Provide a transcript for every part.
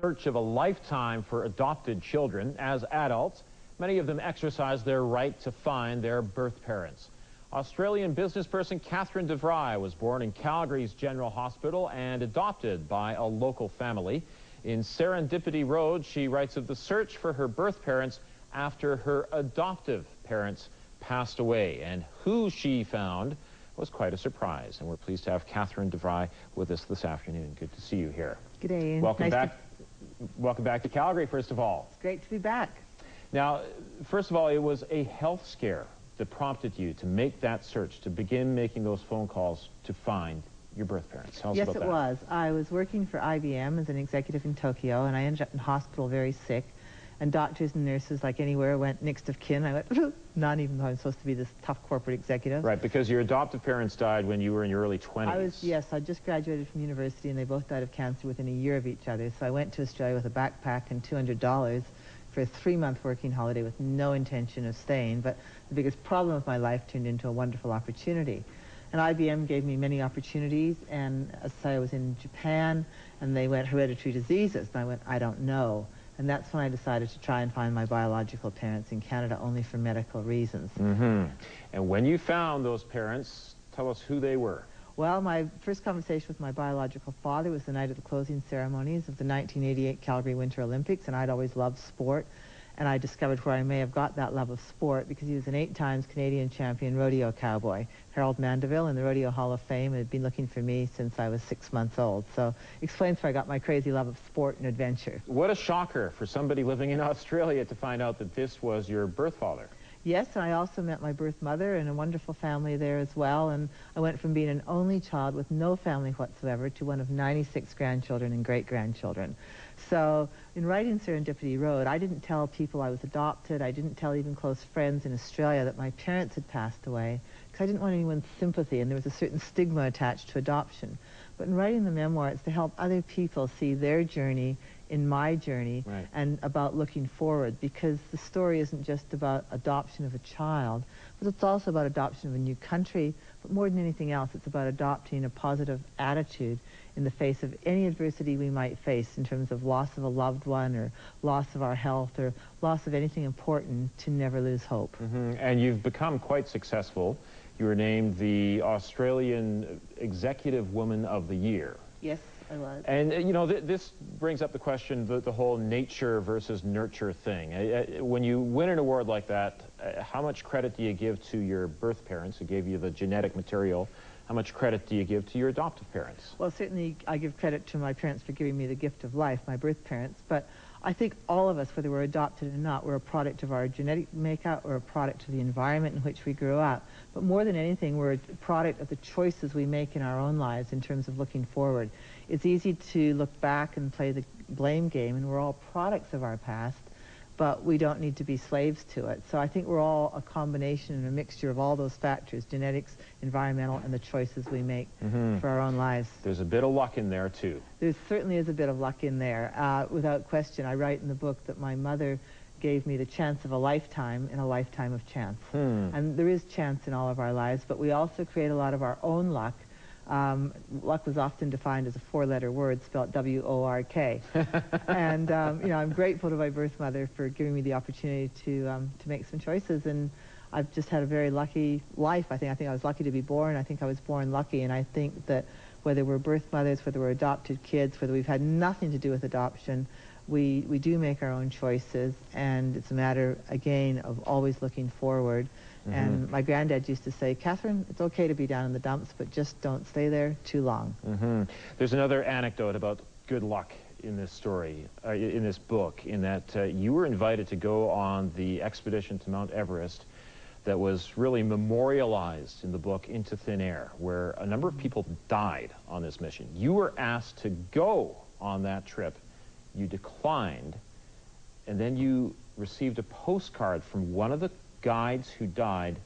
Search of a lifetime for adopted children. As adults, many of them exercise their right to find their birth parents. Australian businessperson Catherine DeVry was born in Calgary's General Hospital and adopted by a local family. In Serendipity Road, she writes of the search for her birth parents after her adoptive parents passed away. And who she found was quite a surprise. And we're pleased to have Catherine DeVry with us this afternoon. Good to see you here. Good day. Welcome back. Welcome back to Calgary, first of all. It's great to be back. Now, first of all, it was a health scare that prompted you to make that search, to begin making those phone calls to find your birth parents. Tell us about that. Yes, it was. I was working for IBM as an executive in Tokyo, and I ended up in hospital very sick. And doctors and nurses, like anywhere, went next of kin. I went, not even though I'm supposed to be this tough corporate executive. Right, because your adoptive parents died when you were in your early 20s. Yes, I just graduated from university, and they both died of cancer within a year of each other. So I went to Australia with a backpack and $200 for a 3-month working holiday with no intention of staying. But the biggest problem of my life turned into a wonderful opportunity. And IBM gave me many opportunities, and as I say, I was in Japan, and they went hereditary diseases, and I went, I don't know. And that's when I decided to try and find my biological parents in Canada only for medical reasons. Mm-hmm. And when you found those parents, tell us who they were. Well, my first conversation with my biological father was the night of the closing ceremonies of the 1988 Calgary Winter Olympics, and I'd always loved sport. And I discovered where I may have got that love of sport because he was an 8-time Canadian champion rodeo cowboy, Harold Mandeville, in the Rodeo Hall of Fame, and had been looking for me since I was 6 months old. So explains where I got my crazy love of sport and adventure. What a shocker for somebody living in Australia to find out that this was your birth father. Yes, and I also met my birth mother and a wonderful family there as well, and I went from being an only child with no family whatsoever to one of 96 grandchildren and great-grandchildren. So in writing Serendipity Road, I didn't tell people I was adopted. I didn't tell even close friends in Australia that my parents had passed away because I didn't want anyone's sympathy, and there was a certain stigma attached to adoption. But in writing the memoir, it's to help other people see their journey in my journey, right, and about looking forward, because the story isn't just about adoption of a child, but it's also about adoption of a new country. But more than anything else, it's about adopting a positive attitude in the face of any adversity we might face in terms of loss of a loved one or loss of our health or loss of anything important, to never lose hope. Mm-hmm. And you've become quite successful. You were named the Australian Executive Woman of the Year. Yes, I was. And, you know, this brings up the question, the whole nature versus nurture thing. When you win an award like that, how much credit do you give to your birth parents who gave you the genetic material? How much credit do you give to your adoptive parents? Well, certainly I give credit to my parents for giving me the gift of life, my birth parents, but I think all of us, whether we're adopted or not, we're a product of our genetic makeup or a product of the environment in which we grew up. But more than anything, we're a product of the choices we make in our own lives in terms of looking forward. It's easy to look back and play the blame game, and we're all products of our past, but we don't need to be slaves to it. So I think we're all a combination and a mixture of all those factors, genetics, environmental, and the choices we make for our own lives. There's a bit of luck in there, too. There certainly is a bit of luck in there. Without question, I write in the book that my mother gave me the chance of a lifetime in a lifetime of chance. And there is chance in all of our lives, but we also create a lot of our own luck. Luck was often defined as a 4-letter word spelled W-O-R-K. And, you know, I'm grateful to my birth mother for giving me the opportunity to make some choices. And I've just had a very lucky life. I think I was lucky to be born. I think I was born lucky. And I think that whether we're birth mothers, whether we're adopted kids, whether we've had nothing to do with adoption, we do make our own choices. And it's a matter, again, of always looking forward. And my granddad used to say, Catherine, it's okay to be down in the dumps, but just don't stay there too long. There's another anecdote about good luck in this story, in this book, in that you were invited to go on the expedition to Mount Everest that was really memorialized in the book Into Thin Air, where a number of people died on this mission. You were asked to go on that trip. You declined, and then you received a postcard from one of the guides who died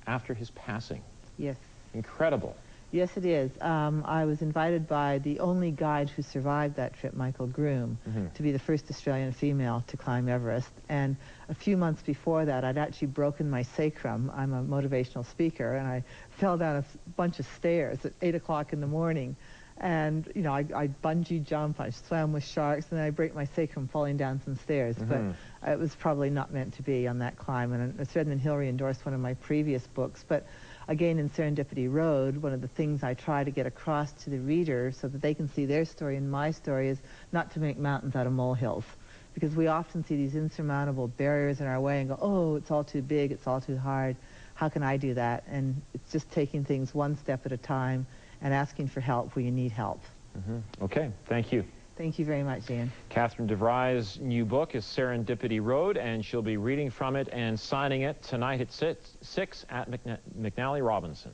after his passing. Yes. Incredible. Yes, it is. I was invited by the only guide who survived that trip, Michael Groom, to be the first Australian female to climb Everest. And a few months before that, I'd actually broken my sacrum. I'm a motivational speaker, and I fell down a bunch of stairs at 8 o'clock in the morning. And, you know, I bungee jump, I swam with sharks, and then I break my sacrum falling down some stairs. But it was probably not meant to be on that climb. And Ferdinand Hillary endorsed one of my previous books. But again, in Serendipity Road, one of the things I try to get across to the reader so that they can see their story and my story is not to make mountains out of molehills. Because we often see these insurmountable barriers in our way and go, oh, it's all too big, it's all too hard. How can I do that? And it's just taking things one step at a time and asking for help where you need help. Okay, thank you. Thank you very much, Ian. Catherine DeVry's new book is Serendipity Road, and she'll be reading from it and signing it tonight at 6 at McNally Robinson.